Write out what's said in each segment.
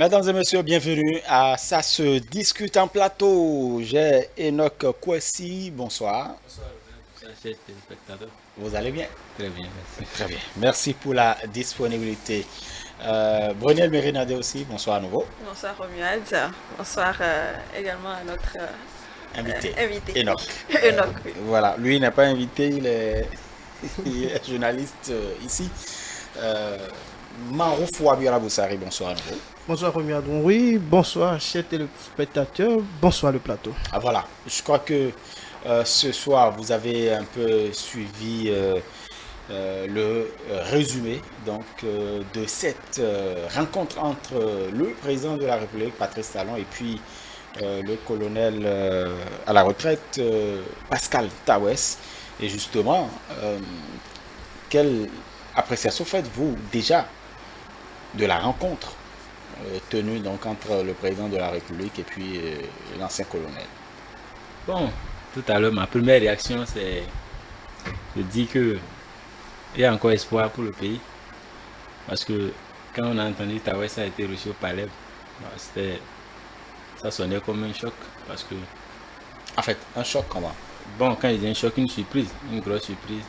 Mesdames et messieurs, bienvenue à Ça se discute en plateau. J'ai Enoch Kwesi, bonsoir. Bonsoir, chers téléspectateurs. Vous allez bien? Très bien, merci. Très bien. Merci pour la disponibilité. Brunel Mérinade aussi, bonsoir à nouveau. Bonsoir Romuald. Bonsoir également à notre Invité, invité. Enoch. Enoch, oui. Voilà, lui n'est pas invité, il est journaliste ici. Marouf Ouabiola Boussari, bonsoir à nouveau. Bonsoir Romuald. Oui, bonsoir chers téléspectateurs, bonsoir le plateau. Ah voilà, je crois que ce soir vous avez un peu suivi le résumé donc de cette rencontre entre le président de la République, Patrice Talon, et puis le colonel à la retraite, Pascal Tawes. Et justement, quelle appréciation faites-vous déjà de la rencontre tenue donc entre le président de la République et puis l'ancien colonel? Bon, tout à l'heure, ma première réaction, c'est de dire que il y a encore espoir pour le pays. Parce que quand on a entendu Tawes a été reçu au palais, ça sonnait comme un choc. Parce que, En fait, un choc comment? bon, quand il dit un choc, une surprise, une grosse surprise,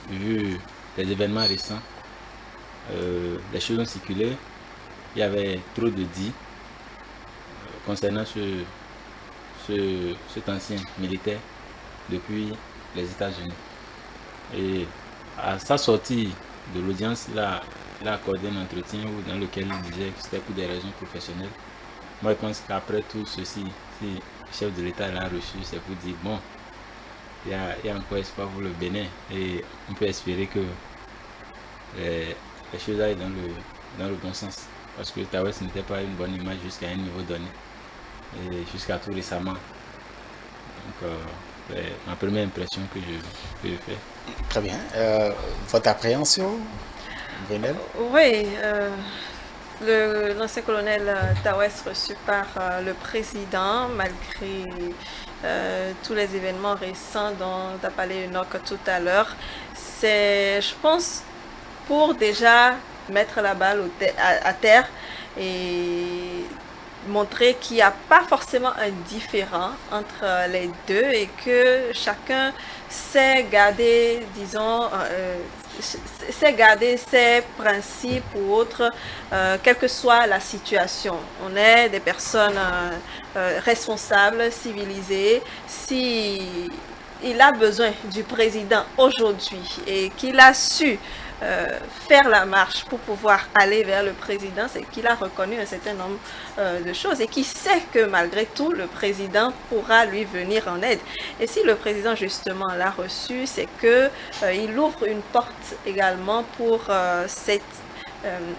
vu les événements récents, les choses ont circulé, il y avait trop de dits concernant cet ancien militaire depuis les États-Unis. Et à sa sortie de l'audience, il a accordé un entretien dans lequel il disait que c'était pour des raisons professionnelles. Moi, je pense qu'après tout ceci, si le chef de l'État l'a reçu, c'est pour dire, bon, il y a encore espoir pour le Bénin et on peut espérer que les choses aillent dans le bon sens. Parce que Tawes n'était pas une bonne image jusqu'à un niveau donné, et jusqu'à tout récemment. Donc, c'est ma première impression que je fais. Très bien. Votre appréhension, Brunel? Oui, l'ancien colonel Tawes reçu par le président, malgré tous les événements récents dont tu as parlé Enoch tout à l'heure, c'est, je pense, pour déjà mettre la balle à terre et montrer qu'il n'y a pas forcément un différent entre les deux et que chacun sait garder, disons, sait garder ses principes ou autres, quelle que soit la situation. On est des personnes responsables, civilisées. Si il a besoin du président aujourd'hui et qu'il a su faire la marche pour pouvoir aller vers le président, c'est qu'il a reconnu un certain nombre de choses et qu'il sait que malgré tout, le président pourra lui venir en aide. Et si le président justement l'a reçu, c'est que il ouvre une porte également pour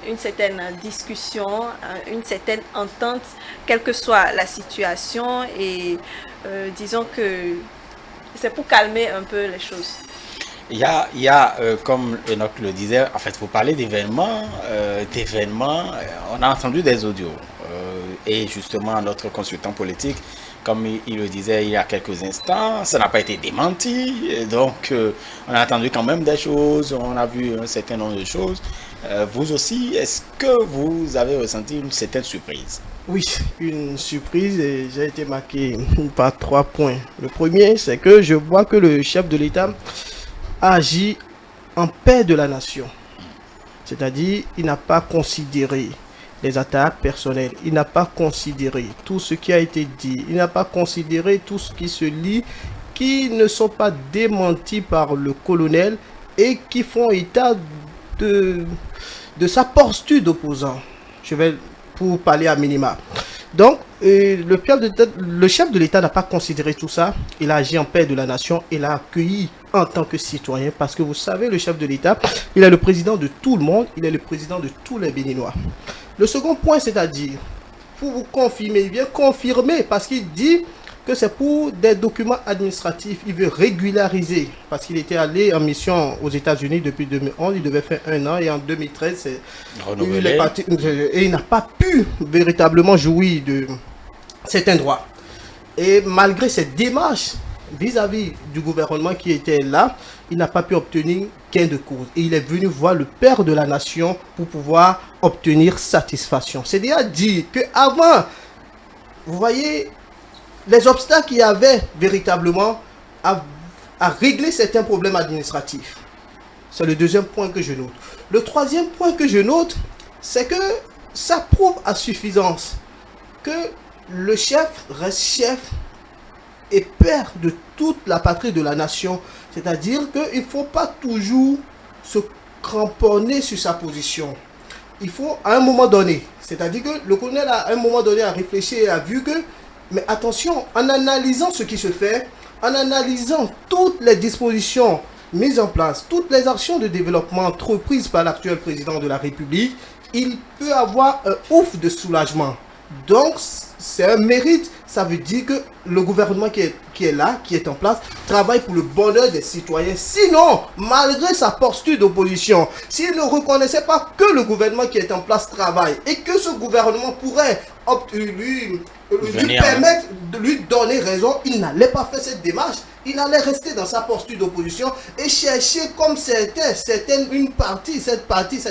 une certaine discussion, une certaine entente, quelle que soit la situation, et disons que c'est pour calmer un peu les choses. Il y a comme Enoch le disait, en fait, vous parlez d'événements, on a entendu des audios. Et justement, notre consultant politique, comme il le disait il y a quelques instants, ça n'a pas été démenti. Et donc, on a entendu quand même des choses, on a vu un certain nombre de choses. Vous aussi, est-ce que vous avez ressenti une certaine surprise? Oui, une surprise et j'ai été marqué par 3 points. Le premier, c'est que je vois que le chef de l'État agit en paix de la nation. C'est-à-dire, il n'a pas considéré les attaques personnelles, il n'a pas considéré tout ce qui a été dit, il n'a pas considéré tout ce qui se lit, qui ne sont pas démentis par le colonel et qui font état de, sa posture d'opposant. Je vais pour parler à minima. Donc, le chef de l'État n'a pas considéré tout ça. Il a agi en paix de la nation. Il a accueilli en tant que citoyen. Parce que vous savez, le chef de l'État, il est le président de tout le monde. Il est le président de tous les Béninois. Le second point, c'est-à-dire, pour vous confirmer, il vient confirmer parce qu'il dit que c'est pour des documents administratifs. Il veut régulariser parce qu'il était allé en mission aux États-Unis depuis 2011. Il devait faire 1 an et en 2013, il est parti, et il n'a pas pu véritablement jouir de certains droits. Et malgré cette démarche, vis-à-vis du gouvernement qui était là, il n'a pas pu obtenir gain de cause. Et il est venu voir le père de la nation pour pouvoir obtenir satisfaction. C'est-à-dire qu'avant, vous voyez, les obstacles qu'il y avait véritablement à régler certains problèmes administratifs. C'est le deuxième point que je note. Le troisième point que je note, c'est que ça prouve à suffisance que le chef reste chef et père de toute la patrie de la nation. C'est-à-dire qu'il ne faut pas toujours se cramponner sur sa position. Il faut à un moment donné, c'est-à-dire que le colonel à un moment donné a réfléchi et a vu que, mais attention, en analysant ce qui se fait, en analysant toutes les dispositions mises en place, toutes les actions de développement entreprises par l'actuel président de la République, il peut avoir un ouf de soulagement. Donc, c'est un mérite. Ça veut dire que le gouvernement qui est là, qui est en place, travaille pour le bonheur des citoyens. Sinon, malgré sa posture d'opposition, s'il ne reconnaissait pas que le gouvernement qui est en place travaille et que ce gouvernement pourrait lui permettre de lui donner raison, il n'allait pas faire cette démarche. Il allait rester dans sa posture d'opposition et chercher comme cette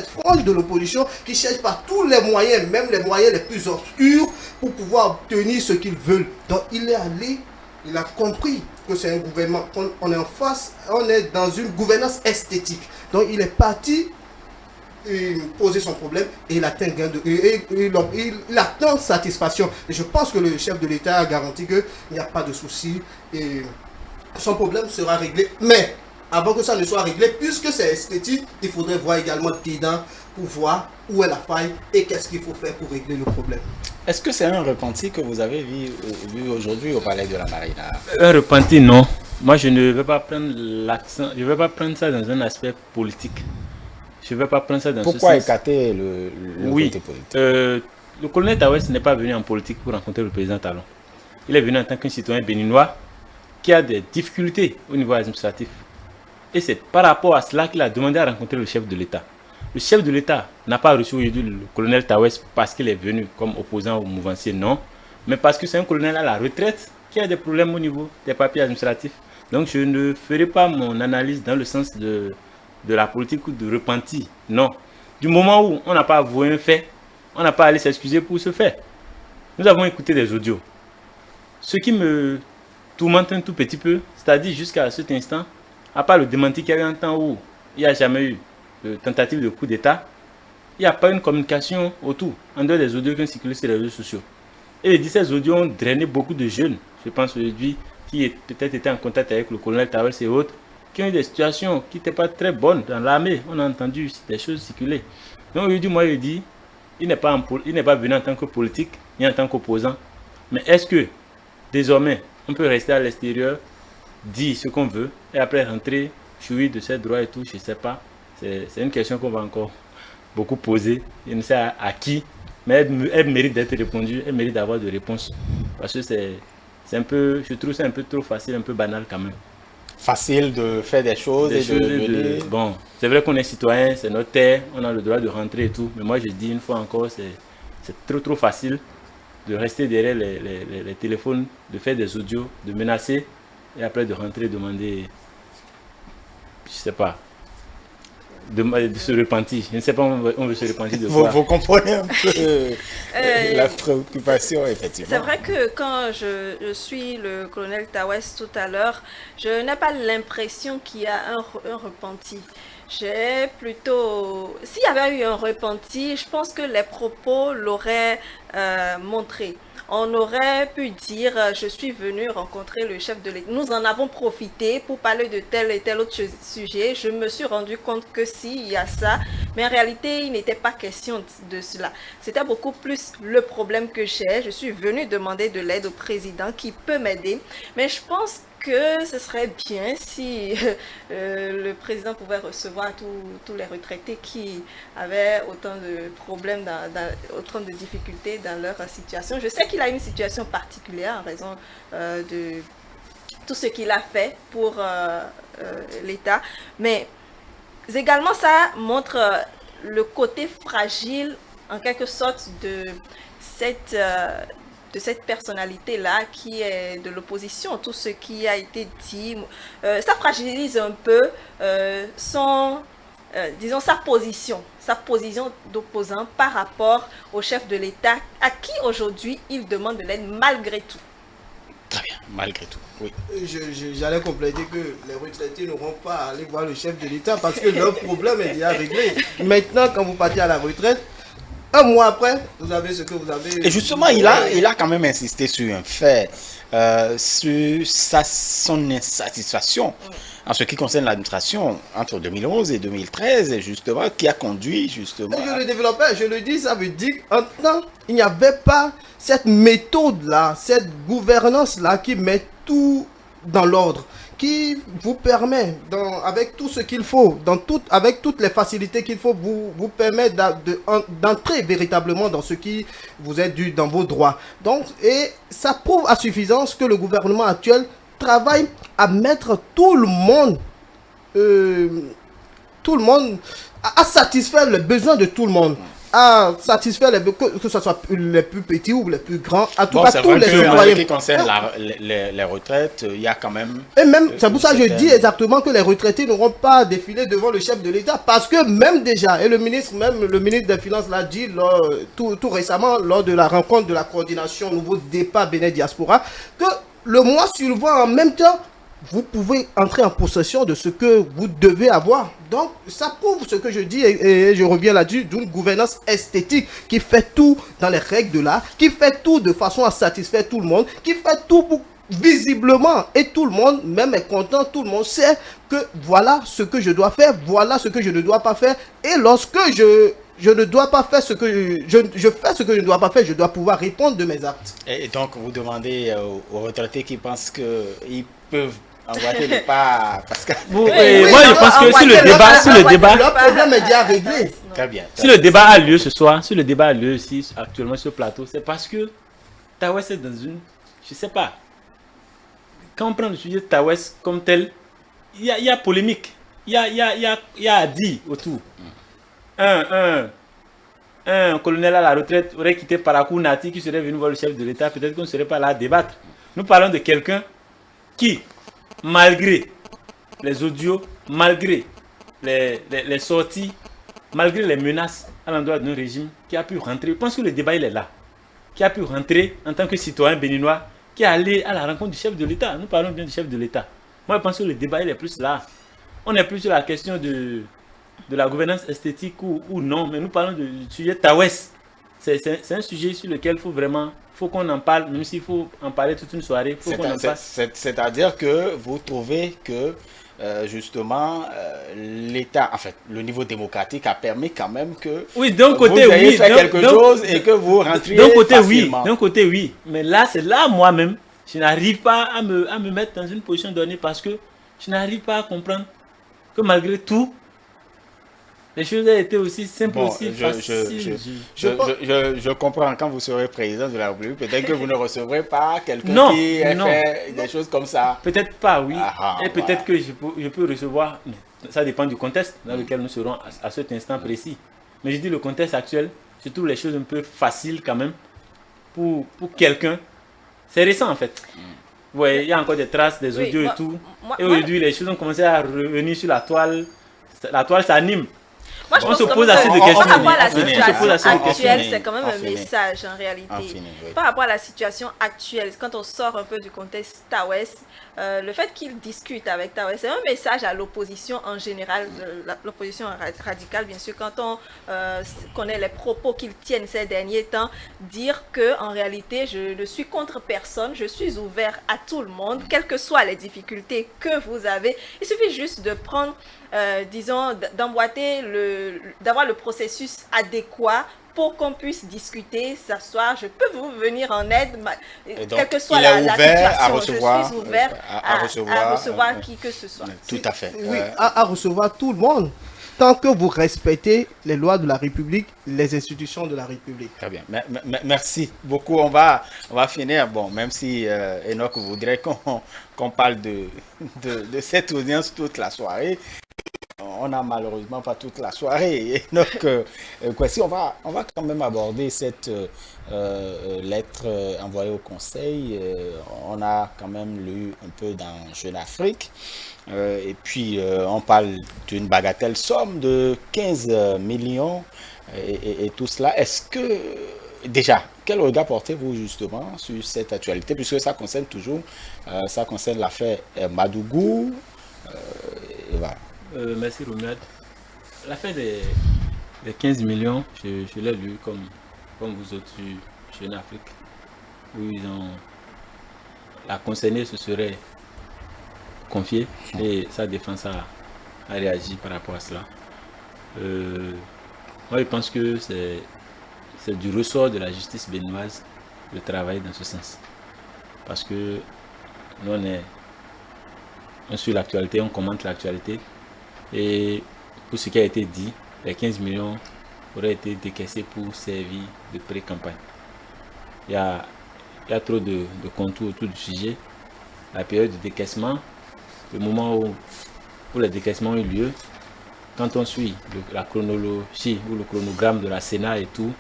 frange de l'opposition qui cherche par tous les moyens, même les moyens les plus obscurs, pour pouvoir obtenir ce qu'ils veulent. Donc il est allé, il a compris que c'est un gouvernement, on est en face, on est dans une gouvernance esthétique. Donc il est parti poser son problème et il atteint il atteint satisfaction. Et je pense que le chef de l'État a garanti qu'il n'y a pas de souci et son problème sera réglé. Mais avant que ça ne soit réglé, puisque c'est esthétique, il faudrait voir également dedans pour voir où est la faille et qu'est-ce qu'il faut faire pour régler le problème. Est-ce que c'est un repenti que vous avez vu aujourd'hui au palais de la Marine? Un repenti, non. Moi, je ne vais pas prendre l'accent, je ne vais pas prendre ça dans un aspect politique. Je ne vais pas prendre ça dans Pourquoi ce sens. écarter le côté politique? Le colonel Tawes n'est pas venu en politique pour rencontrer le président Talon. Il est venu en tant qu'un citoyen béninois qui a des difficultés au niveau administratif. Et c'est par rapport à cela qu'il a demandé à rencontrer le chef de l'État. Le chef de l'État n'a pas reçu aujourd'hui le colonel Tawes parce qu'il est venu comme opposant au mouvancier, non. Mais parce que c'est un colonel à la retraite qui a des problèmes au niveau des papiers administratifs. Donc je ne ferai pas mon analyse dans le sens de la politique ou de repenti. Non. Du moment où on n'a pas avoué un fait, on n'a pas allé s'excuser pour ce fait. Nous avons écouté des audios. Ce qui me tourmente un tout petit peu, c'est-à-dire jusqu'à cet instant, à part le démenti qu'il y a eu un temps où il n'y a jamais eu de tentative de coup d'État, il n'y a pas une communication autour, en dehors des audios qui ont circulé sur les réseaux sociaux. Et ces audios ont drainé beaucoup de jeunes, je pense aujourd'hui, qui peut-être étaient en contact avec le colonel Tawes et autres, qui ont eu des situations qui n'étaient pas très bonnes dans l'armée. On a entendu des choses circuler. Donc aujourd'hui, moi je dis, il n'est pas venu en tant que politique, ni en tant qu'opposant. Mais est-ce que, désormais, on peut rester à l'extérieur, dire ce qu'on veut, et après rentrer, jouir de ses droits et tout, je ne sais pas. C'est une question qu'on va encore beaucoup poser. Je ne sais à qui, mais elle mérite d'être répondue, elle mérite d'avoir de réponses. Parce que c'est un peu, je trouve ça un peu trop facile, un peu banal quand même. Facile de faire des choses Bon, c'est vrai qu'on est citoyen, c'est notre terre, on a le droit de rentrer et tout. Mais moi je dis une fois encore, c'est trop facile de rester derrière les téléphones, de faire des audios, de menacer et après de rentrer demander, je sais pas, de se repentir. Je ne sais pas, on veut se repentir de quoi. Vous comprenez un peu la préoccupation, effectivement. C'est vrai que quand je suis le colonel Tawes tout à l'heure, je n'ai pas l'impression qu'il y a un repenti. J'ai plutôt... S'il y avait eu un repenti, je pense que les propos l'auraient montré. On aurait pu dire, je suis venu rencontrer le chef de l'État. Nous en avons profité pour parler de tel et tel autre sujet. Je me suis rendu compte que si, il y a ça. Mais en réalité, il n'était pas question de cela. C'était beaucoup plus le problème que j'ai. Je suis venu demander de l'aide au président qui peut m'aider. Mais je pense que ce serait bien si le président pouvait recevoir tous les retraités qui avaient autant de problèmes, autant de difficultés dans leur situation. Je sais qu'il a une situation particulière en raison de tout ce qu'il a fait pour l'État, mais également ça montre le côté fragile en quelque sorte de cette personnalité-là qui est de l'opposition. Tout ce qui a été dit, ça fragilise un peu disons sa position d'opposant par rapport au chef de l'État, à qui aujourd'hui il demande de l'aide malgré tout. Très bien, malgré tout, oui. J'allais compléter que les retraités n'auront pas à aller voir le chef de l'État parce que leur problème est déjà réglé. Maintenant, quand vous partez à la retraite, un mois après, vous avez ce que vous avez. Et justement, il a quand même insisté sur un fait, sur son insatisfaction en ce qui concerne l'administration entre 2011 et 2013, justement, qui a conduit justement. Je le développais, je le dis, ça veut dire qu'en il n'y avait pas cette méthode-là, cette gouvernance-là qui met tout dans l'ordre, qui vous permet, avec tout ce qu'il faut, avec toutes les facilités qu'il faut, vous permet d'entrer véritablement dans ce qui vous est dû dans vos droits. Donc, et ça prouve à suffisance que le gouvernement actuel travaille à mettre tout le monde, à satisfaire les besoins de tout le monde. À satisfaire que ce soit les plus petits ou les plus grands, à tout cas tous les citoyens. En ce qui concerne les retraites, il y a quand même... Et même, c'est pour ça que je dis exactement que les retraités n'auront pas défilé devant le chef de l'État, parce que même déjà, et le ministre des Finances l'a dit tout récemment, lors de la rencontre de la coordination Nouveau Départ Bénin Diaspora, que le mois suivant, en même temps, vous pouvez entrer en possession de ce que vous devez avoir. Donc, ça prouve ce que je dis, et je reviens là-dessus, d'une gouvernance esthétique qui fait tout dans les règles de l'art, qui fait tout de façon à satisfaire tout le monde, qui fait tout pour, visiblement, et tout le monde, même est content, tout le monde sait que voilà ce que je dois faire, voilà ce que je ne dois pas faire, et lorsque je ne dois pas faire ce que je fais ce que je ne dois pas faire, je dois pouvoir répondre de mes actes. Et donc, vous demandez aux retraités qui pensent qu'ils peuvent emboîter le pas, Pascal. Moi, je pense que si le débat, leur problème est déjà réglé. Très bien. Si le débat a lieu ce soir, si le débat a lieu ici, actuellement sur le plateau, c'est parce que Tawes est dans une... Je sais pas. Quand on prend le sujet de Tawes comme tel, il y a polémique. Il y a à dire autour. Un colonel à la retraite aurait quitté Parakou Nati qui serait venu voir le chef de l'État. Peut-être qu'on ne serait pas là à débattre. Nous parlons de quelqu'un qui, malgré les audios, malgré les sorties, malgré les menaces à l'endroit de nos régimes, qui a pu rentrer, je pense que le débat il est là, qui a pu rentrer en tant que citoyen béninois, qui est allé à la rencontre du chef de l'État. Nous parlons bien du chef de l'État. Moi je pense que le débat il est plus là. On n'est plus sur la question de la gouvernance esthétique ou non, mais nous parlons du sujet Tawes. C'est un sujet sur lequel faut qu'on en parle, même s'il faut en parler toute une soirée. C'est-à-dire que vous trouvez que justement l'État, en fait, le niveau démocratique a permis quand même que d'un côté, vous ayez fait quelque chose et que vous rentriez facilement. D'un côté, oui. Mais là, c'est là, moi-même, je n'arrive pas à me mettre dans une position donnée parce que je n'arrive pas à comprendre que malgré tout, les choses ont été aussi simples, aussi faciles. Je comprends, quand vous serez président de la République, peut-être que vous ne recevrez pas quelqu'un qui a fait des choses comme ça. Peut-être pas, oui. Et peut-être que je peux recevoir, ça dépend du contexte dans lequel nous serons à cet instant précis. Mais je dis le contexte actuel, je trouve les choses un peu faciles quand même pour quelqu'un. C'est récent en fait. Ouais, il y a encore des traces, des audios et tout. Et aujourd'hui, les choses ont commencé à revenir sur la toile. La toile s'anime. Moi, je on pense se pose assez de questions. Par rapport à la situation actuelle, c'est quand même un message en réalité. Par rapport à la situation actuelle, quand on sort un peu du contexte Tawes, le fait qu'il discute avec Tawes, c'est un message à l'opposition en général, l'opposition radicale, bien sûr, quand on connaît les propos qu'ils tiennent ces derniers temps, dire que en réalité, je ne suis contre personne, je suis ouvert à tout le monde, quelles que soient les difficultés que vous avez. Il suffit juste de prendre, disons, d'emboîter d'avoir le processus adéquat pour qu'on puisse discuter, s'asseoir. Je peux vous venir en aide, quelle que soit la situation. Je suis ouvert à recevoir qui que ce soit. Tout à fait. Oui, à recevoir tout le monde. Tant que vous respectez les lois de la République, les institutions de la République. Très bien. Merci beaucoup. On va finir. Bon, même si Enoch voudrait qu'on parle de cette audience toute la soirée. on n'a malheureusement pas toute la soirée. Et donc, Kwesi, on va quand même aborder cette lettre envoyée au Conseil. On a quand même lu un peu dans Jeune Afrique. Et puis, on parle d'une bagatelle somme de 15 millions et tout cela. Est-ce que, déjà, quel regard portez-vous justement sur cette actualité, puisque ça concerne toujours, ça concerne l'affaire Madougou, et voilà. Merci Romuald. L'affaire des 15 millions, je l'ai lu comme vous autres sur Jeune Afrique, où la concernée se serait confiée et sa défense a réagi par rapport à cela. Moi, je pense que c'est du ressort de la justice béninoise de travailler dans ce sens. Parce que nous, on suit l'actualité, on commente l'actualité. Et pour ce qui a été dit, les 15 millions auraient été décaissés pour servir de pré-campagne. Il y a trop de contours autour du sujet. La période de décaissement, le moment où les décaissements ont eu lieu, quand on suit la chronologie ou le chronogramme de la Sénat et tout,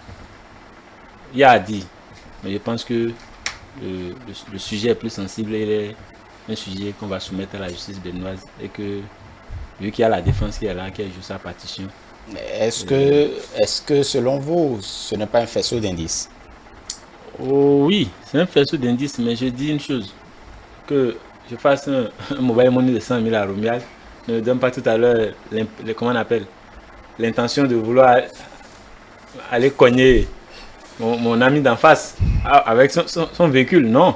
il y a à dire. Mais je pense que le sujet est plus sensible et il est un sujet qu'on va soumettre à la justice béninoise et que, vu qu'il y a la défense qui est là, qui a joué sa partition. Est-ce que selon vous, ce n'est pas un faisceau d'indices? Oh oui, c'est un faisceau d'indices, mais je dis une chose, que je fasse un mobile money de 100 000 à Romuald ne donne pas tout à l'heure, comment on appelle, l'intention de vouloir aller cogner mon ami d'en face avec son véhicule, non.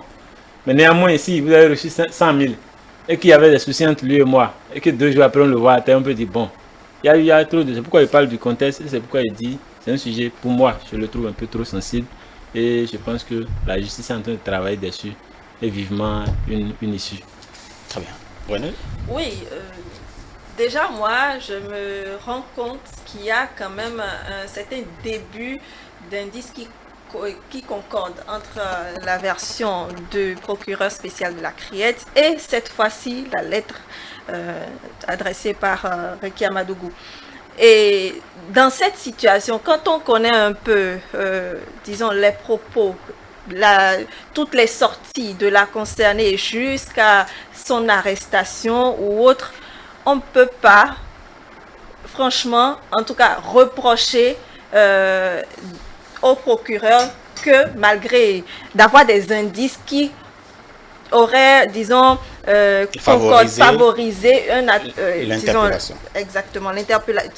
Mais néanmoins, ici, vous avez reçu 100 000 et qu'il y avait des soucis entre lui et moi, et que 2 jours après on le voit à terre, on peut dire bon, il y a trop de... C'est pourquoi je parle du contexte, c'est pourquoi je dis, c'est un sujet, pour moi, je le trouve un peu trop sensible, et je pense que la justice est en train de travailler dessus, et vivement une issue. Très bien. René? Oui, déjà moi, je me rends compte qu'il y a quand même un certain début d'indices qui concorde entre la version du procureur spécial de la Criette et cette fois-ci la lettre adressée par Rekia Madougou. Et dans cette situation, quand on connaît un peu, disons, les propos, toutes les sorties de la concernée jusqu'à son arrestation ou autre, on ne peut pas, franchement, en tout cas, reprocher au procureur que malgré d'avoir des indices qui auraient, disons, favorisé l'interpellation. Exactement,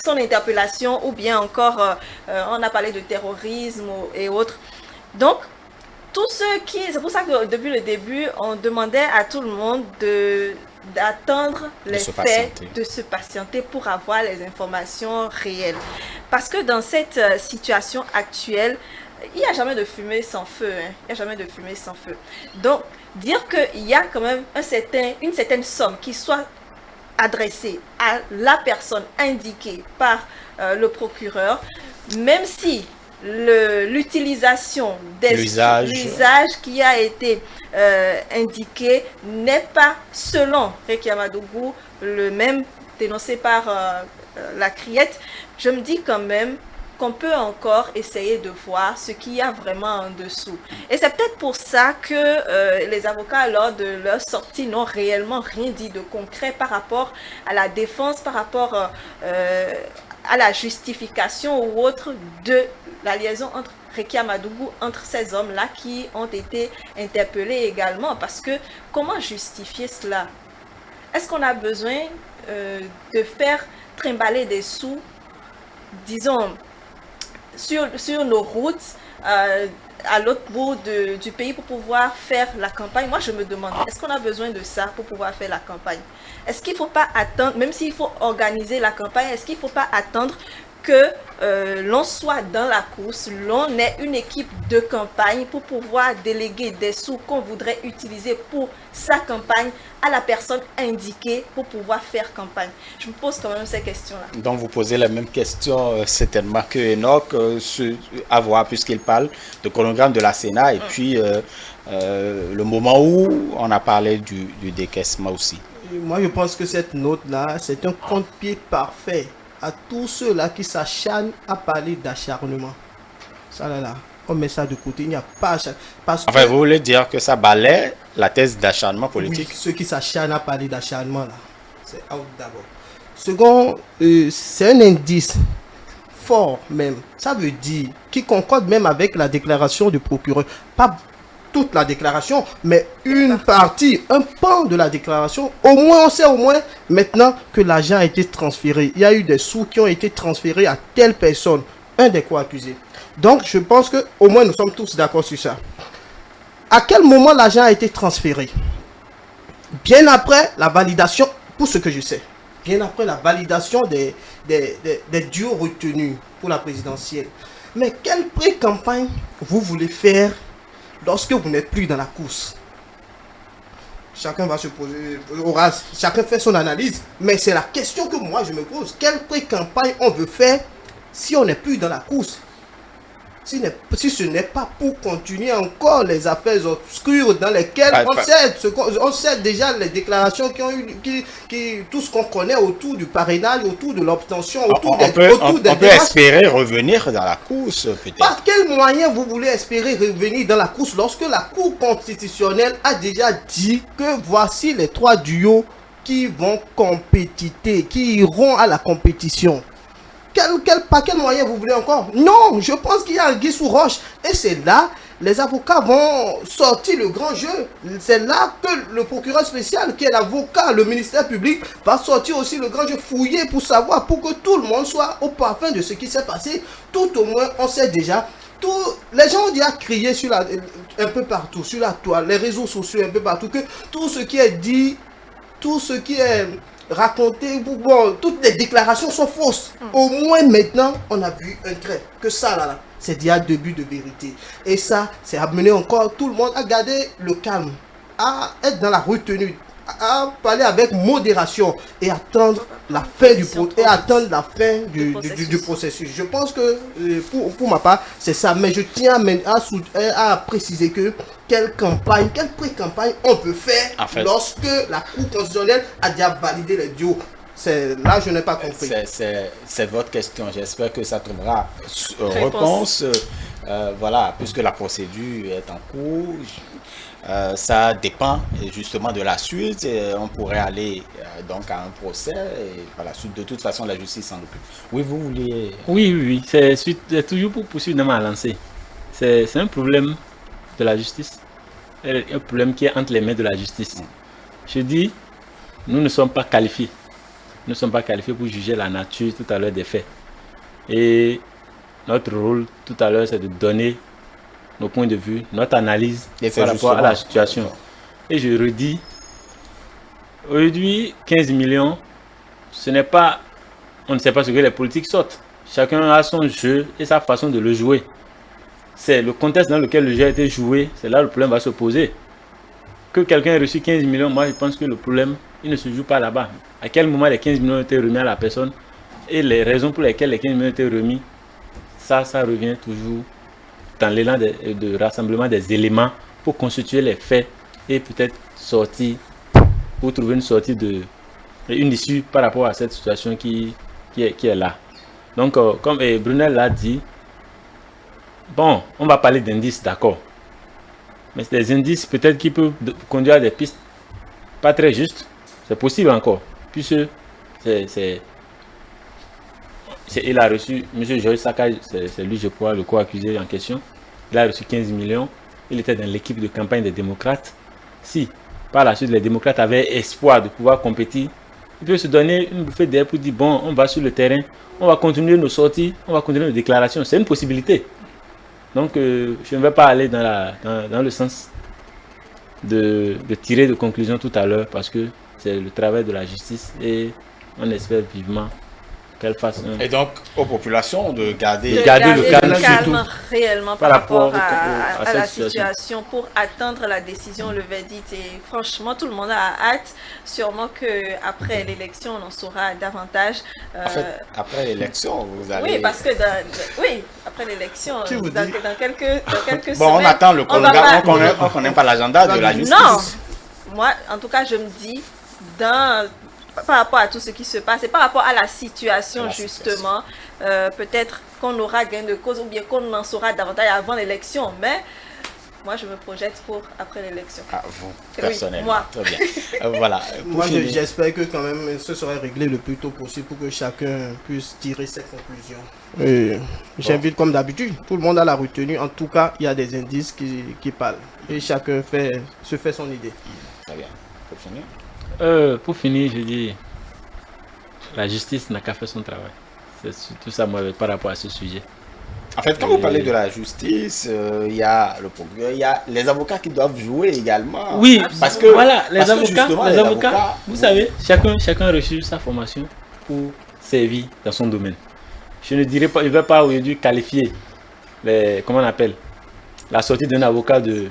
son interpellation, ou bien encore, on a parlé de terrorisme et autres. Donc, c'est pour ça que depuis le début, on demandait à tout le monde d'attendre les faits, de se patienter pour avoir les informations réelles. Parce que dans cette situation actuelle, il n'y a jamais de fumée sans feu. Il n'y a jamais de fumée sans feu. Donc, dire qu'il y a quand même une certaine somme qui soit adressée à la personne indiquée par le procureur, même si l'utilisation l'usage qui a été indiqué n'est pas, selon Rekia Madougou, le même dénoncé par la Criette, je me dis quand même qu'on peut encore essayer de voir ce qu'il y a vraiment en dessous. Et c'est peut-être pour ça que les avocats, lors de leur sortie, n'ont réellement rien dit de concret par rapport à la défense, par rapport à la justification ou autre de la liaison entre Rekia Madougou, entre ces hommes-là qui ont été interpellés également. Parce que comment justifier cela? Est-ce qu'on a besoin de faire trimballer des sous, disons, sur nos routes, à l'autre bout du pays pour pouvoir faire la campagne? Moi, je me demande, est-ce qu'on a besoin de ça pour pouvoir faire la campagne? Est-ce qu'il ne faut pas attendre, même s'il faut organiser la campagne, est-ce qu'il ne faut pas attendre que l'on soit dans la course, l'on ait une équipe de campagne pour pouvoir déléguer des sous qu'on voudrait utiliser pour sa campagne à la personne indiquée pour pouvoir faire campagne? Je me pose quand même ces questions-là. Donc vous posez la même question certainement que Enoch, à voir, puisqu'il parle de chronogramme de la Sénat et puis le moment où on a parlé du décaissement aussi. moi je pense que cette note-là, c'est un contre-pied parfait à tous ceux-là qui s'acharnent à parler d'acharnement. Ça là, on met ça de côté, il n'y a pas parce Enfin, que vous voulez dire que ça balaie la thèse d'acharnement politique? oui, ceux qui s'acharnent à parler d'acharnement là, c'est out d'abord. Second, c'est un indice fort même. Ça veut dire qui concorde même avec la déclaration du procureur. Pas toute la déclaration, mais une partie, un pan de la déclaration. Au moins, on sait au moins maintenant que l'argent a été transféré. Il y a eu des sous qui ont été transférés à telle personne, un des co-accusés. Donc, je pense que au moins nous sommes tous d'accord sur ça. À quel moment l'argent a été transféré? Bien après la validation, pour ce que je sais, bien après la validation des duos retenus pour la présidentielle. Mais quelle pré-campagne vous voulez faire lorsque vous n'êtes plus dans la course? Chacun va se poser, chacun fait son analyse, mais c'est la question que moi je me pose. Quelle pré-campagne on veut faire si on n'est plus dans la course? Si ce n'est pas pour continuer encore les affaires obscures dans lesquelles on sait déjà les déclarations qui ont eu, tout ce qu'on connaît autour du parrainage, autour de l'obtention, autour des on peut espérer revenir dans la course, peut-être. Par quel moyen vous voulez espérer revenir dans la course lorsque la Cour constitutionnelle a déjà dit que voici les 3 duos qui vont compétiter, qui iront à la compétition? Par quel moyen vous voulez encore? Non, je pense qu'il y a un guise sous roche. Et c'est là, les avocats vont sortir le grand jeu. C'est là que le procureur spécial, qui est l'avocat, le ministère public, va sortir aussi le grand jeu, fouiller pour savoir, pour que tout le monde soit au parfum de ce qui s'est passé. Tout au moins, on sait déjà. Les gens ont déjà crié un peu partout, sur la toile, les réseaux sociaux, un peu partout, que tout ce qui est dit, tout ce qui est raconter, bon, toutes les déclarations sont fausses. Au moins maintenant, on a vu un trait. Que ça là, c'est déjà début de vérité. Et ça, c'est amener encore tout le monde à garder le calme, à être dans la retenue, à parler avec modération et attendre la fin du processus. Je pense que pour ma part, c'est ça. Mais je tiens à préciser que quelle pré-campagne on peut faire lorsque la Cour constitutionnelle a déjà validé les duos. Là, je n'ai pas compris. C'est votre question. J'espère que ça trouvera réponse. Voilà, puisque la procédure est en cours. Ça dépend justement de la suite. On pourrait aller donc à un procès et par la suite, de toute façon, la justice s'en occupe. Oui, vous vouliez... Oui. C'est toujours pour poursuivre dans ma lancée. C'est un problème de la justice. Un problème qui est entre les mains de la justice. Je dis, nous ne sommes pas qualifiés. Nous ne sommes pas qualifiés pour juger la nature tout à l'heure des faits. Et notre rôle tout à l'heure, c'est de donner nos points de vue, notre analyse par rapport à la situation. Et je redis, aujourd'hui, 15 millions, ce n'est pas, on ne sait pas ce que les politiques sortent. Chacun a son jeu et sa façon de le jouer. C'est le contexte dans lequel le jeu a été joué, c'est là le problème va se poser. Que quelqu'un ait reçu 15 millions, moi je pense que le problème, il ne se joue pas là-bas. À quel moment les 15 millions ont été remis à la personne et les raisons pour lesquelles les 15 millions ont été remis, ça revient toujours dans l'élan de rassemblement des éléments pour constituer les faits et peut-être sortir, pour trouver une issue par rapport à cette situation qui est là. Donc, comme Brunel l'a dit, bon, on va parler d'indices, d'accord. Mais c'est des indices peut-être qui peuvent conduire à des pistes pas très justes. C'est possible encore. Puisque il a reçu, M. Georges Saka, c'est lui, je crois, le co-accusé en question. Il a reçu 15 millions. Il était dans l'équipe de campagne des démocrates. Si, par la suite, les démocrates avaient espoir de pouvoir compétir, ils peuvent se donner une bouffée d'air pour dire, bon, on va sur le terrain, on va continuer nos sorties, on va continuer nos déclarations. C'est une possibilité. Donc, je ne vais pas aller dans le sens de tirer de conclusions tout à l'heure parce que c'est le travail de la justice et on espère vivement qu'elle fasse Et donc, aux populations de garder le calme surtout réellement par rapport à la situation pour attendre la décision, le verdict. Et franchement, tout le monde a hâte. Sûrement qu'après l'élection, on en saura davantage. En fait, après l'élection, vous allez... Oui, parce que après l'élection, dans quelques bon, semaines... on attend le chronogramme, on ne connaît pas l'agenda de la justice. Non, moi, en tout cas, je me dis, dans, par rapport à tout ce qui se passe et par rapport à la situation, La justement, peut-être qu'on aura gain de cause ou bien qu'on en saura davantage avant l'élection, mais moi je me projette pour après l'élection. Ah, vous, Oui, personnellement. moi. Très bien. Voilà. Pour Moi, finir. j'espère que quand même ce sera réglé le plus tôt possible pour que chacun puisse tirer ses conclusions. Et j'invite comme d'habitude, tout le monde à la retenue. En tout cas, il y a des indices qui parlent. Et chacun se fait son idée. Très bien. Pour finir. Pour finir, je dis, la justice n'a qu'à faire son travail. C'est surtout ça, moi, par rapport à ce sujet. En fait, quand vous parlez de la justice, il y a le procureur, il y a les avocats qui doivent jouer également. Oui, parce que voilà, parce que justement, les avocats, vous savez, chacun a reçu sa formation pour servir dans son domaine. Je ne dirais pas, je ne vais pas aujourd'hui qualifier comment on appelle, la sortie d'un avocat de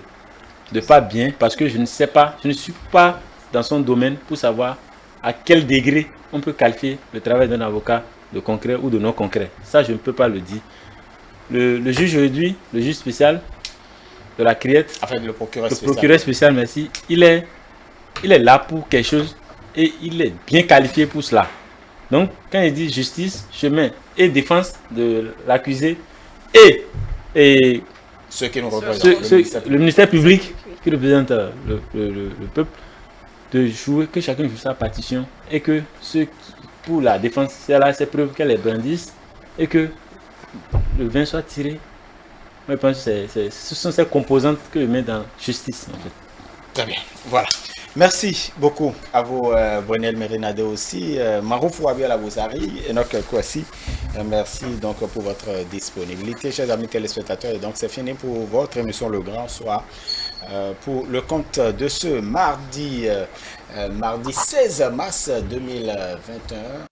pas bien, parce que je ne sais pas, je ne suis pas dans son domaine pour savoir à quel degré on peut qualifier le travail d'un avocat de concret ou de non concret. Ça, je ne peux pas le dire. Le juge aujourd'hui, le juge spécial de la Criette, en fait, le procureur spécial, merci, il est là pour quelque chose et il est bien qualifié pour cela. Donc, quand il dit justice, chemin et défense de l'accusé et ceux qui nous représentent, le ministère public qui représente le peuple, de jouer, que chacun joue sa partition et que ceux qui, pour la défense, c'est là ses preuves qu'elle les brandisse et que le vin soit tiré. Moi, je pense que ce sont ces composantes que je mets dans justice, en fait. Très bien, voilà. Merci beaucoup à vous, Brunel Merinade aussi, Marouf Wabiel Abouzari, Enoch Kouassi. Merci donc pour votre disponibilité, chers amis téléspectateurs. Et donc, c'est fini pour votre émission Le Grand Soir. Pour le compte de ce mardi 16 mars 2021.